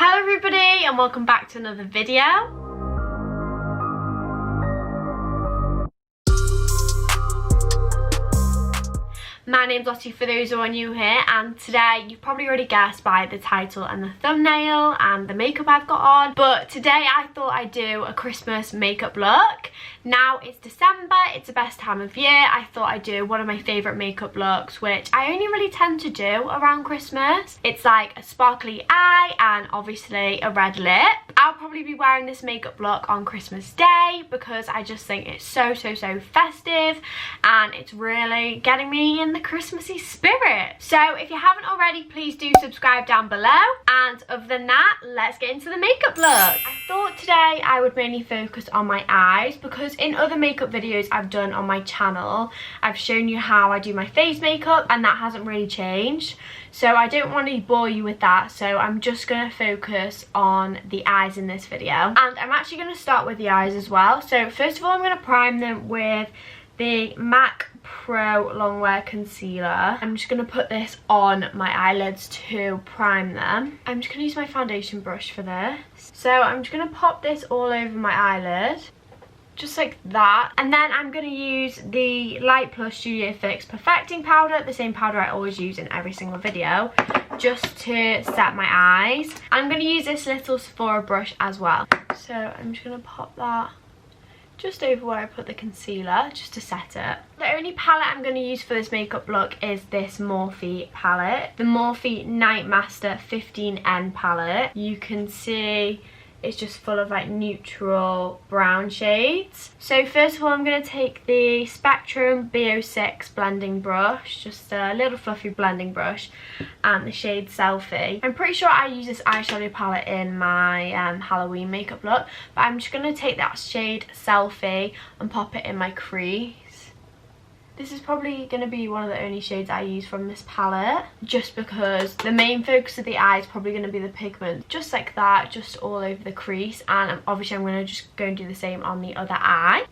Hello everybody and welcome back to another video. My name's Lottie for those who are new here, and today you've probably already guessed by the title and the thumbnail and the makeup I've got on, but today I thought I'd do a Christmas makeup look. Now it's December, it's the best time of year. I thought I'd do one of my favourite makeup looks, which I only really tend to do around Christmas. It's like a sparkly eye and obviously a red lip. I'll probably be wearing this makeup look on Christmas Day because I just think it's so festive and it's really getting me in the Christmassy spirit. So if you haven't already, please do subscribe down below, and other than that, let's get into the makeup look. I thought today I would mainly focus on my eyes because in other makeup videos I've done on my channel, I've shown you how I do my face makeup and that hasn't really changed. So I don't want to bore you with that, so I'm just going to focus on the eyes in this video. And I'm actually going to start with the eyes as well. So first of all, I'm going to prime them with the MAC Pro Longwear Concealer. I'm just going to put this on my eyelids to prime them. I'm just going to use my foundation brush for this. So I'm just going to pop this all over my eyelid, just like that. And then I'm going to use the Light Plus Studio Fix Perfecting Powder, the same powder I always use in every single video, just to set my eyes. I'm going to use this little Sephora brush as well. So I'm just going to pop that just over where I put the concealer, just to set it. The only palette I'm going to use for this makeup look is this Morphe palette, the Morphe Night Master 15N palette. You can see it's just full of like neutral brown shades. So first of all, I'm going to take the Spectrum B06 blending brush, just a little fluffy blending brush, and the shade Selfie. I'm pretty sure I use this eyeshadow palette in my Halloween makeup look, but I'm just going to take that shade Selfie and pop it in my crease. This is probably going to be one of the only shades I use from this palette, just because the main focus of the eye is probably going to be the pigment, just like that, just all over the crease. And obviously I'm going to just go and do the same on the other eye.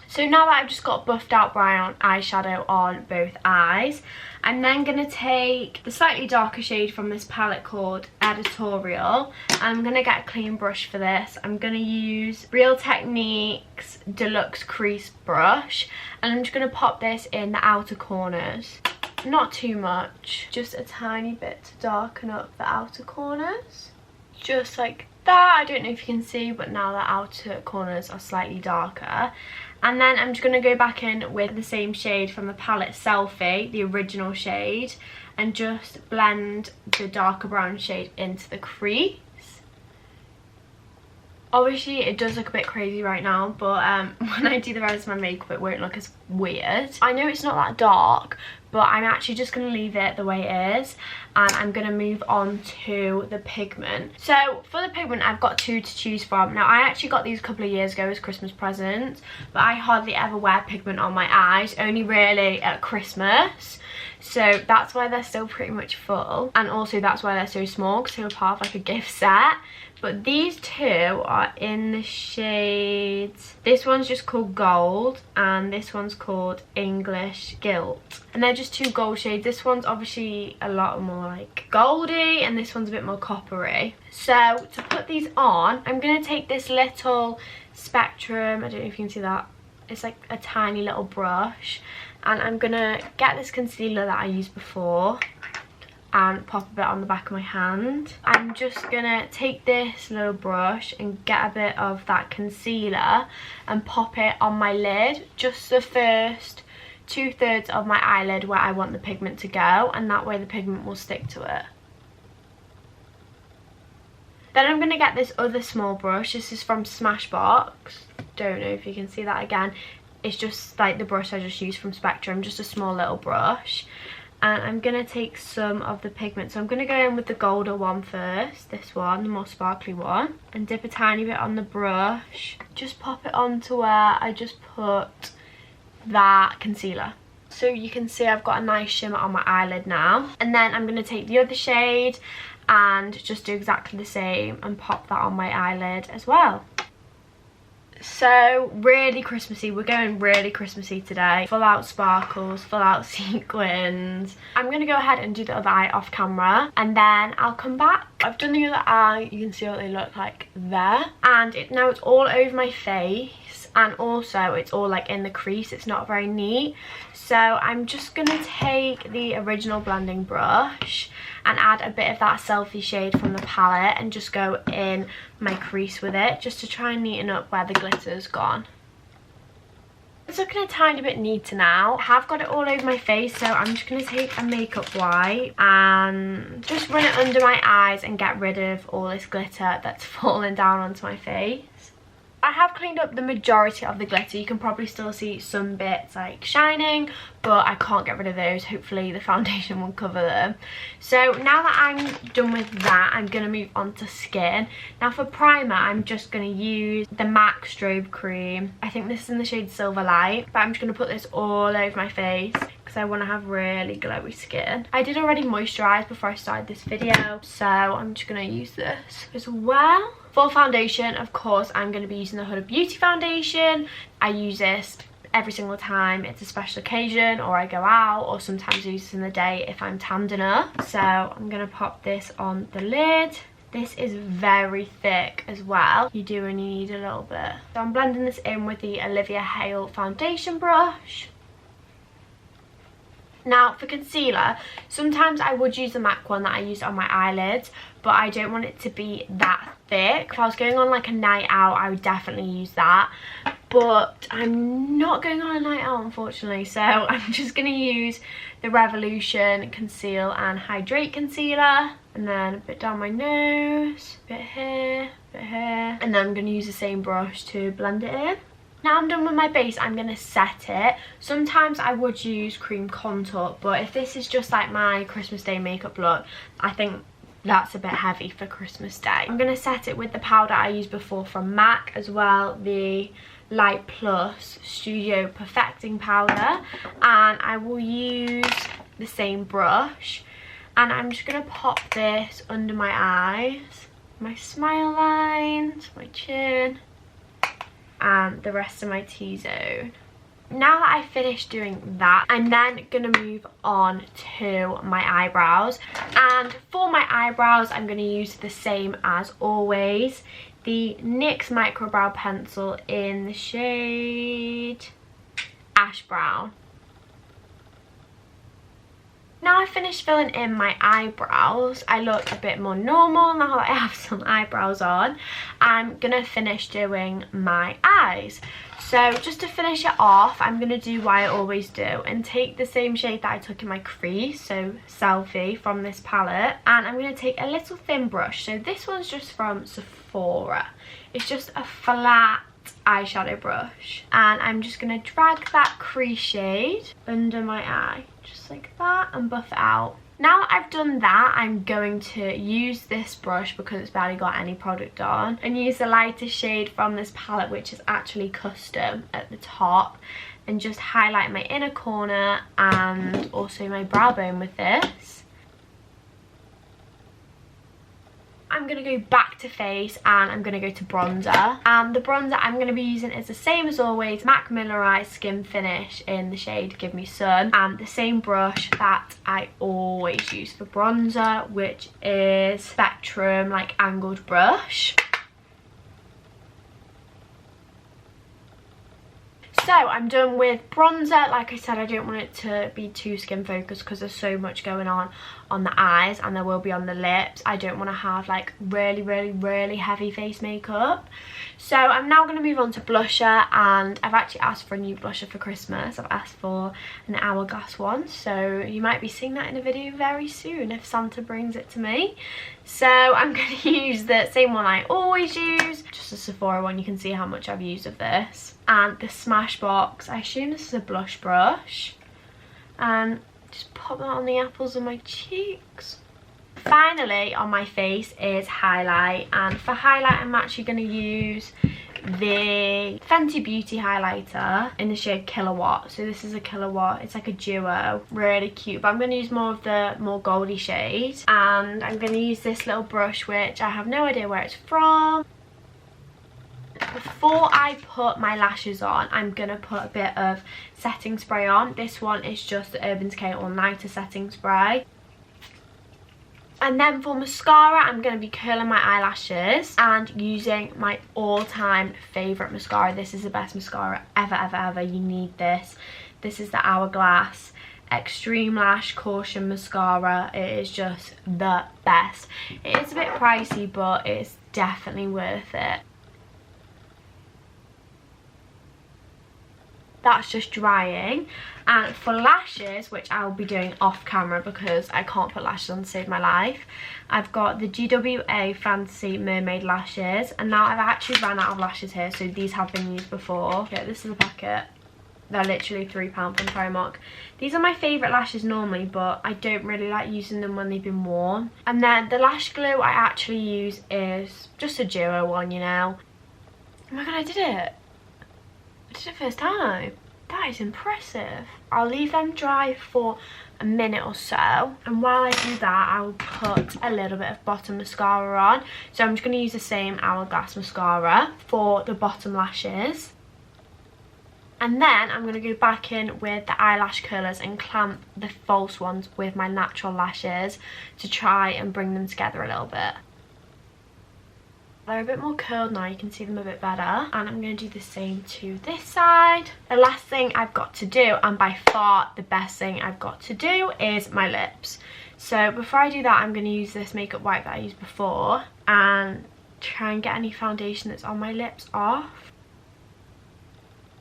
So now that I've just got buffed out brown eyeshadow on both eyes, I'm then going to take the slightly darker shade from this palette called Editorial. I'm going to get a clean brush for this. I'm going to use Real Techniques Deluxe Crease Brush, and I'm just going to pop this in the outer corners. Not too much, just a tiny bit to darken up the outer corners. Just like that. I don't know if you can see, but now the outer corners are slightly darker. And then I'm just going to go back in with the same shade from the palette Selfie, the original shade, and just blend the darker brown shade into the crease. Obviously it does look a bit crazy right now, but when I do the rest of my makeup it won't look as weird. I know it's not that dark, but I'm actually just going to leave it the way it is, and I'm going to move on to the pigment. So for the pigment I've got two to choose from. Now I actually got these a couple of years ago as Christmas presents, but I hardly ever wear pigment on my eyes, only really at Christmas. So that's why they're still pretty much full, and also that's why they're so small, because they were part of like a gift set. But these two are in the shades, this one's just called Gold and this one's called English Gilt, and they're just two gold shades. This one's obviously a lot more like goldy and this one's a bit more coppery. So to put these on, I'm going to take this little Spectrum, I don't know if you can see that, it's like a tiny little brush, and I'm going to get this concealer that I used before and pop a bit on the back of my hand. I'm just gonna take this little brush and get a bit of that concealer and pop it on my lid, just the first 2/3 of my eyelid where I want the pigment to go, and that way the pigment will stick to it. Then I'm gonna get this other small brush. This is from Smashbox. Don't know if you can see that again. It's just like the brush I just used from Spectrum, just a small little brush. And I'm going to take some of the pigment. So I'm going to go in with the golder one first, this one, the more sparkly one, and dip a tiny bit on the brush. Just pop it onto where I just put that concealer. So you can see I've got a nice shimmer on my eyelid now. And then I'm going to take the other shade and just do exactly the same and pop that on my eyelid as well. So really Christmassy, we're going really Christmassy today. Full out sparkles, full out sequins. I'm gonna go ahead and do the other eye off camera and then I'll come back. I've done the other eye, you can see what they look like there. And now it's all over my face, and also it's all like in the crease, it's not very neat. So I'm just gonna take the original blending brush and add a bit of that selfie shade from the palette and just go in my crease with it, just to try and neaten up where the glitter's gone. It's looking a tiny bit neater now. I have got it all over my face, so I'm just going to take a makeup wipe and just run it under my eyes and get rid of all this glitter that's fallen down onto my face. I have cleaned up the majority of the glitter. You can probably still see some bits like shining, but I can't get rid of those. Hopefully the foundation will cover them. So now that I'm done with that, I'm going to move on to skin. Now for primer, I'm just going to use the MAC Strobe Cream. I think this is in the shade Silver Light, but I'm just going to put this all over my face because I want to have really glowy skin. I did already moisturise before I started this video, so I'm just going to use this as well. For foundation, of course, I'm going to be using the Huda Beauty foundation. I use this every single time it's a special occasion or I go out, or sometimes I use this in the day if I'm tanned enough. So I'm going to pop this on the lid. This is very thick as well. You do only need a little bit. So I'm blending this in with the Olivia Hale foundation brush. Now for concealer, sometimes I would use the MAC one that I used on my eyelids, but I don't want it to be that thick. If I was going on like a night out, I would definitely use that, but I'm not going on a night out unfortunately, so I'm just going to use the Revolution Conceal and Hydrate Concealer, and then a bit down my nose, a bit here, and then I'm going to use the same brush to blend it in. Now I'm done with my base, I'm going to set it. Sometimes I would use cream contour, but if this is just like my Christmas Day makeup look, I think that's a bit heavy for Christmas Day. I'm going to set it with the powder I used before from MAC as well, the Light Plus Studio Perfecting Powder, and I will use the same brush, and I'm just going to pop this under my eyes, my smile lines, my chin, and the rest of my T-zone. Now that I've finished doing that, I'm then going to move on to my eyebrows. And for my eyebrows, I'm going to use the same as always, the NYX Micro Brow Pencil in the shade Ash Brown. Now I've finished filling in my eyebrows, I look a bit more normal now that I have some eyebrows on. I'm going to finish doing my eyes. So just to finish it off, I'm going to do what I always do and take the same shade that I took in my crease, so Selfie, from this palette. And I'm going to take a little thin brush. So this one's just from Sephora. It's just a flat eyeshadow brush. And I'm just going to drag that crease shade under my eye, just like that, and buff it out. Now I've done that, I'm going to use this brush because it's barely got any product on, and use the lighter shade from this palette, which is actually custom at the top, and just highlight my inner corner and also my brow bone with this. I'm going to go back to face and I'm going to go to bronzer. And the bronzer I'm going to be using is the same as always, MAC Mineralized Skin Finish in the shade Give Me Sun. And the same brush that I always use for bronzer, which is Spectrum, like angled brush. So I'm done with bronzer. Like I said, I don't want it to be too skin focused because there's so much going on the eyes, and there will be on the lips. I don't want to have like really heavy face makeup. So I'm now going to move on to blusher, and I've actually asked for a new blusher for Christmas. I've asked for an Hourglass one, so you might be seeing that in a video very soon if Santa brings it to me. So I'm going to use the same one I always use, just a Sephora one. You can see how much I've used of this. And the Smashbox, I assume this is a blush brush. And just pop that on the apples of my cheeks. Finally on my face is highlight, and for highlight I'm actually going to use the Fenty Beauty highlighter in the shade Kilowatt. So this is a Kilowatt, it's like a duo, really cute, but I'm going to use more of the more goldy shade. And I'm going to use this little brush which I have no idea where it's from. before I put my lashes on, I'm going to put a bit of setting spray on. This one is just the Urban Decay All Nighter setting spray. And then for mascara, I'm going to be curling my eyelashes and using my all-time favourite mascara. This is the best mascara ever. You need this. This is the Hourglass Extreme Lash Caution Mascara. It is just the best. It is a bit pricey, but it's definitely worth it. That's just drying. And for lashes, which I'll be doing off camera because I can't put lashes on to save my life, I've got the GWA Fantasy Mermaid lashes, and now I've actually ran out of lashes here, so these have been used before. Yeah, this is the packet. They're literally £3 from Primark. These are my favourite lashes normally, but I don't really like using them when they've been worn. And then the lash glue I actually use is just a duo one, you know. Oh my god, I did it. I did it first time. That is impressive. I'll leave them dry for a minute or so, and while I do that, I'll put a little bit of bottom mascara on. So I'm just going to use the same Hourglass mascara for the bottom lashes. And then I'm going to go back in with the eyelash curlers and clamp the false ones with my natural lashes to try and bring them together a little bit. They're a bit more curled now, you can see them a bit better. And I'm going to do the same to this side. The last thing I've got to do, and by far the best thing I've got to do, is my lips. So before I do that, I'm going to use this makeup wipe that I used before and try and get any foundation that's on my lips off.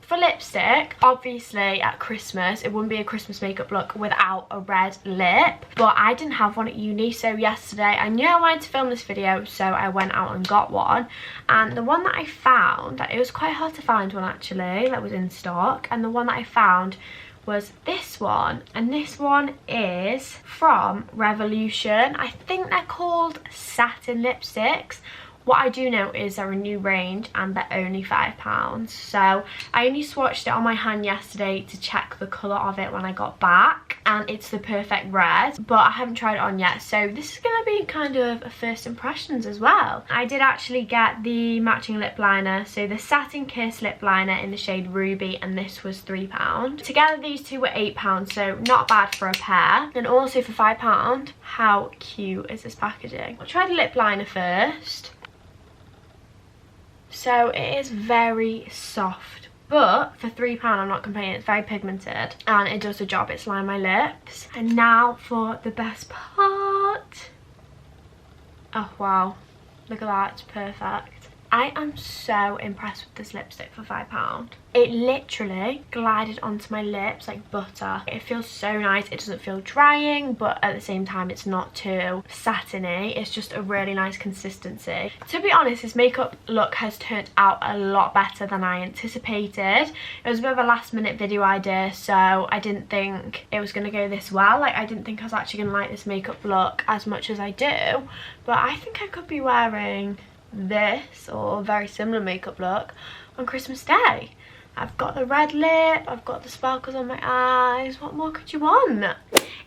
For lipstick, obviously at Christmas, it wouldn't be a Christmas makeup look without a red lip, but I didn't have one at uni, so yesterday I knew I wanted to film this video, so I went out and got one. And the one that I found, it was quite hard to find one actually that was in stock, and the one that I found was this one, and this one is from Revolution. I think they're called satin lipsticks. What I do know is they're a new range and they're only £5. So I only swatched it on my hand yesterday to check the colour of it when I got back, and it's the perfect red, but I haven't tried it on yet, so this is going to be kind of a first impressions as well. I did actually get the matching lip liner, so the Satin Kiss lip liner in the shade Ruby, and this was £3. Together these two were £8, so not bad for a pair. And also for £5, how cute is this packaging? I'll try the lip liner first. So it is very soft, but for £3 I'm not complaining. It's very pigmented and it does the job. It's lined my lips. And now for the best part. Oh wow, look at that, it's perfect. I am so impressed with this lipstick for £5. It literally glided onto my lips like butter. It feels so nice. It doesn't feel drying, but at the same time it's not too satiny. It's just a really nice consistency. To be honest, this makeup look has turned out a lot better than I anticipated. It was a bit of a last minute video idea, so I didn't think it was going to go this well. Like, I didn't think I was actually going to like this makeup look as much as I do, but I think I could be wearing this or a very similar makeup look on Christmas Day. I've got the red lip, I've got the sparkles on my eyes. What more could you want?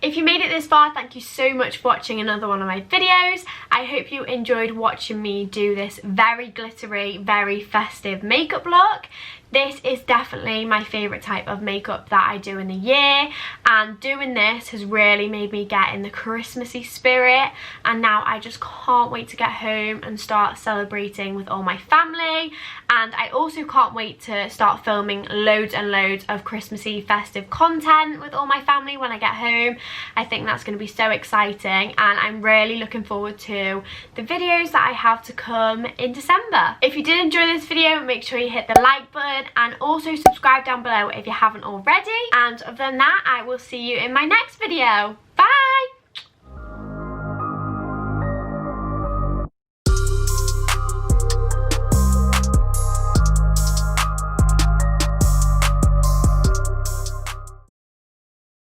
If you made it this far, thank you so much for watching another one of my videos. I hope you enjoyed watching me do this very glittery, very festive makeup look. This is definitely my favourite type of makeup that I do in the year, and doing this has really made me get in the Christmassy spirit, and now I just can't wait to get home and start celebrating with all my family. And I also can't wait to start filming loads and loads of Christmassy festive content with all my family when I get home. I think that's going to be so exciting, and I'm really looking forward to the videos that I have to come in December. If you did enjoy this video, make sure you hit the like button and also subscribe down below if you haven't already. And other than that, I will see you in my next video. Bye!